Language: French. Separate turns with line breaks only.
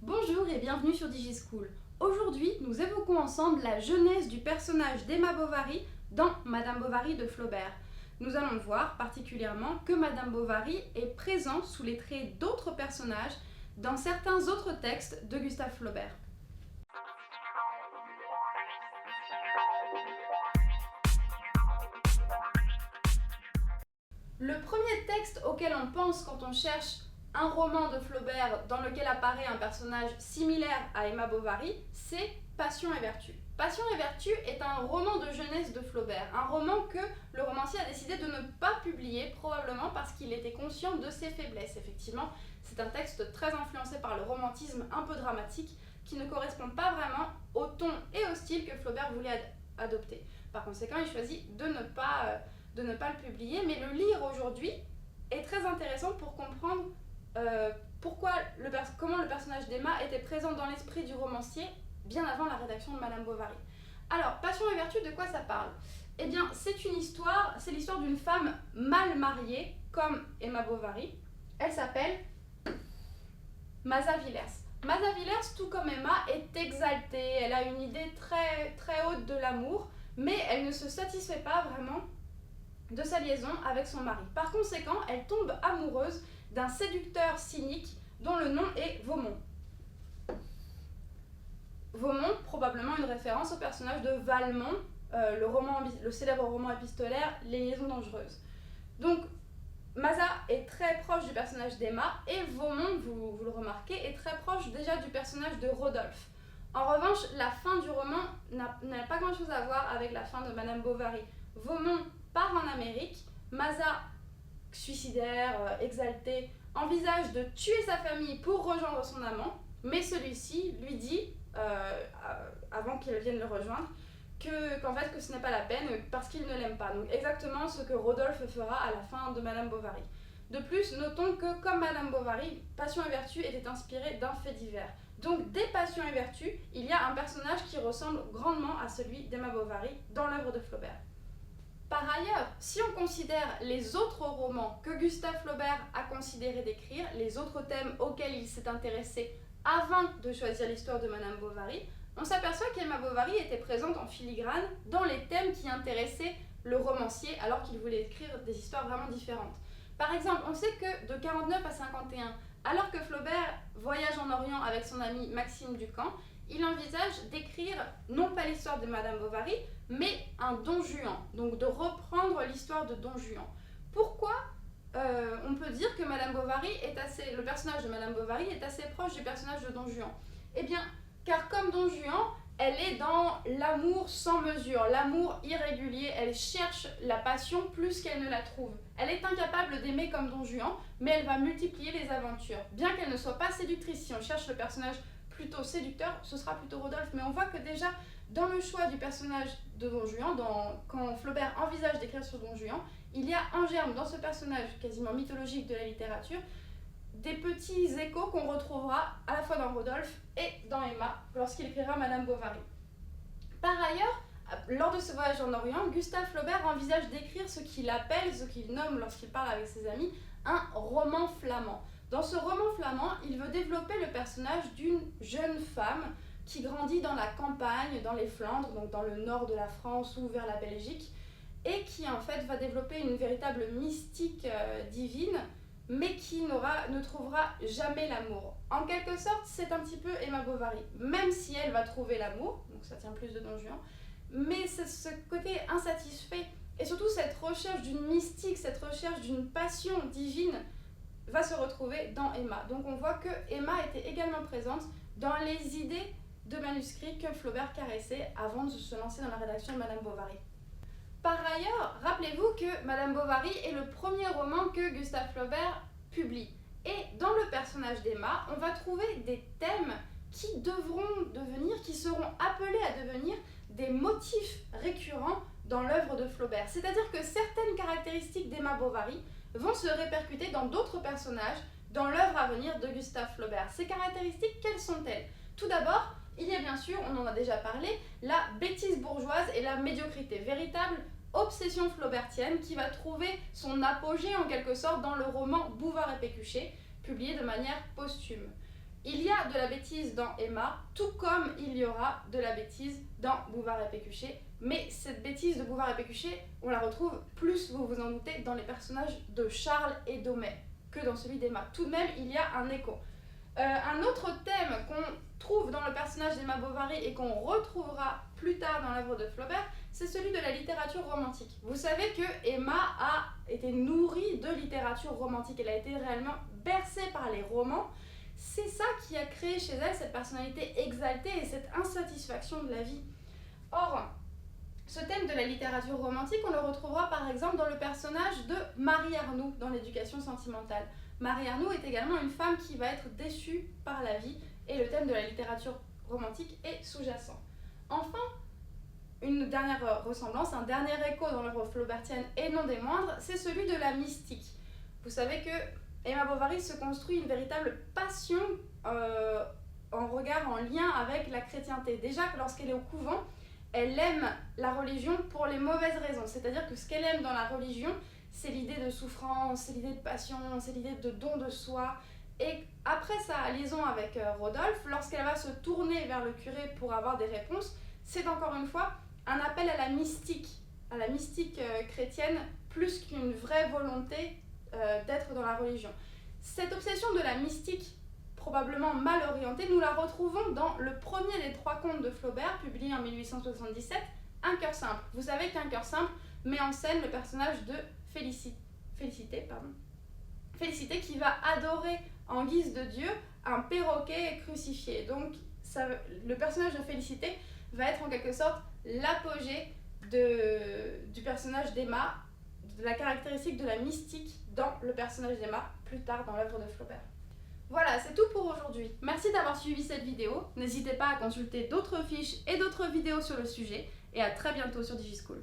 Bonjour et bienvenue sur DigiSchool. Aujourd'hui, nous évoquons ensemble la genèse du personnage d'Emma Bovary dans Madame Bovary de Flaubert. Nous allons voir particulièrement que Madame Bovary est présente sous les traits d'autres personnages dans certains autres textes de Gustave Flaubert. Le premier texte auquel on pense quand on cherche un roman de Flaubert dans lequel apparaît un personnage similaire à Emma Bovary, c'est Passion et Vertu. Passion et Vertu est un roman de jeunesse de Flaubert, un roman que le romancier a décidé de ne pas publier, probablement parce qu'il était conscient de ses faiblesses. Effectivement, c'est un texte très influencé par le romantisme un peu dramatique qui ne correspond pas vraiment au ton et au style que Flaubert voulait adopter. Par conséquent, il choisit de ne pas le publier, mais le lire aujourd'hui est très intéressant pour comprendre comment le personnage d'Emma était présent dans l'esprit du romancier bien avant la rédaction de Madame Bovary. Alors, Passion et Vertu, de quoi ça parle? Eh bien, c'est l'histoire d'une femme mal mariée, comme Emma Bovary. Elle s'appelle Maza Villers. Maza Villers, tout comme Emma, est exaltée, elle a une idée très, très haute de l'amour, mais elle ne se satisfait pas vraiment de sa liaison avec son mari. Par conséquent, elle tombe amoureuse d'un séducteur cynique dont le nom est Vaumont. Vaumont, probablement une référence au personnage de Valmont, le célèbre roman épistolaire Les Liaisons dangereuses. Donc, Maza est très proche du personnage d'Emma et Vaumont, vous le remarquez, est très proche déjà du personnage de Rodolphe. En revanche, la fin du roman n'a pas grand-chose à voir avec la fin de Madame Bovary. Vaumont part en Amérique, Maza, suicidaire, exalté, envisage de tuer sa famille pour rejoindre son amant, mais celui-ci lui dit, avant qu'il vienne le rejoindre, qu'en fait que ce n'est pas la peine parce qu'il ne l'aime pas. Donc exactement ce que Rodolphe fera à la fin de Madame Bovary. De plus, notons que comme Madame Bovary, Passion et Vertu était inspiré d'un fait divers. Donc dès Passion et Vertu, il y a un personnage qui ressemble grandement à celui d'Emma Bovary dans l'œuvre de Flaubert. Par ailleurs, si on considère les autres romans que Gustave Flaubert a considéré d'écrire, les autres thèmes auxquels il s'est intéressé avant de choisir l'histoire de Madame Bovary, on s'aperçoit qu'Emma Bovary était présente en filigrane dans les thèmes qui intéressaient le romancier alors qu'il voulait écrire des histoires vraiment différentes. Par exemple, on sait que de 49 à 51, alors que Flaubert voyage en Orient avec son ami Maxime Ducamp, il envisage d'écrire non pas l'histoire de Madame Bovary, mais un Don Juan, donc de reprendre l'histoire de Don Juan. Pourquoi on peut dire que le personnage de Madame Bovary est assez proche du personnage de Don Juan? Eh bien, car comme Don Juan, elle est dans l'amour sans mesure, l'amour irrégulier, elle cherche la passion plus qu'elle ne la trouve. Elle est incapable d'aimer comme Don Juan, mais elle va multiplier les aventures. Bien qu'elle ne soit pas séductrice, si on cherche le personnage plutôt séducteur, ce sera plutôt Rodolphe, mais on voit que déjà dans le choix du personnage de Don Juan, quand Flaubert envisage d'écrire sur Don Juan, il y a en germe dans ce personnage quasiment mythologique de la littérature des petits échos qu'on retrouvera à la fois dans Rodolphe et dans Emma lorsqu'il écrira Madame Bovary. Par ailleurs, lors de ce voyage en Orient, Gustave Flaubert envisage d'écrire ce qu'il nomme lorsqu'il parle avec ses amis, un roman flamand. Dans ce roman flamand, il veut développer le personnage d'une jeune femme qui grandit dans la campagne, dans les Flandres, donc dans le nord de la France ou vers la Belgique, et qui en fait va développer une véritable mystique divine, mais qui ne trouvera jamais l'amour. En quelque sorte, c'est un petit peu Emma Bovary, même si elle va trouver l'amour, donc ça tient plus de Don Juan, mais c'est ce côté insatisfait, et surtout cette recherche d'une mystique, cette recherche d'une passion divine, va se retrouver dans Emma. Donc on voit que Emma était également présente dans les idées de manuscrits que Flaubert caressait avant de se lancer dans la rédaction de Madame Bovary. Par ailleurs, rappelez-vous que Madame Bovary est le premier roman que Gustave Flaubert publie. Et dans le personnage d'Emma, on va trouver des thèmes qui seront appelés à devenir des motifs récurrents dans l'œuvre de Flaubert. C'est-à-dire que certaines caractéristiques d'Emma Bovary vont se répercuter dans d'autres personnages dans l'œuvre à venir de Gustave Flaubert. Ces caractéristiques, quelles sont-elles? Tout d'abord, il y a bien sûr, on en a déjà parlé, la bêtise bourgeoise et la médiocrité, véritable obsession flaubertienne qui va trouver son apogée en quelque sorte dans le roman Bouvard et Pécuchet, publié de manière posthume. Il y a de la bêtise dans Emma, tout comme il y aura de la bêtise dans Bouvard et Pécuchet. Mais cette bêtise de Bouvard et Pécuchet, on la retrouve plus, vous vous en doutez, dans les personnages de Charles et d'Homais que dans celui d'Emma. Tout de même, il y a un écho. Un autre thème qu'on trouve dans le personnage d'Emma Bovary et qu'on retrouvera plus tard dans l'œuvre de Flaubert, c'est celui de la littérature romantique. Vous savez que Emma a été nourrie de littérature romantique, elle a été réellement bercée par les romans. C'est ça qui a créé chez elle cette personnalité exaltée et cette insatisfaction de la vie. Or, ce thème de la littérature romantique, on le retrouvera par exemple dans le personnage de Marie Arnould dans l'Éducation sentimentale. Marie Arnould est également une femme qui va être déçue par la vie et le thème de la littérature romantique est sous-jacent. Enfin, une dernière ressemblance, un dernier écho dans l'œuvre flaubertienne et non des moindres, c'est celui de la mystique. Vous savez que Emma Bovary se construit une véritable passion en regard, en lien avec la chrétienté. Déjà que lorsqu'elle est au couvent, elle aime la religion pour les mauvaises raisons. C'est-à-dire que ce qu'elle aime dans la religion, c'est l'idée de souffrance, c'est l'idée de passion, c'est l'idée de don de soi. Et après sa liaison avec Rodolphe, lorsqu'elle va se tourner vers le curé pour avoir des réponses, c'est encore une fois un appel à la mystique chrétienne, plus qu'une vraie volonté d'être dans la religion. Cette obsession de la mystique, probablement mal orientée, nous la retrouvons dans le premier des 3 contes de Flaubert, publié en 1877, Un cœur simple. Vous savez qu'Un cœur simple met en scène le personnage de Félicité qui va adorer en guise de Dieu un perroquet crucifié. Donc le personnage de Félicité va être en quelque sorte l'apogée du personnage d'Emma, de la caractéristique de la mystique dans le personnage d'Emma, plus tard dans l'œuvre de Flaubert. Voilà, c'est tout pour aujourd'hui. Merci d'avoir suivi cette vidéo. N'hésitez pas à consulter d'autres fiches et d'autres vidéos sur le sujet. Et à très bientôt sur DigiSchool.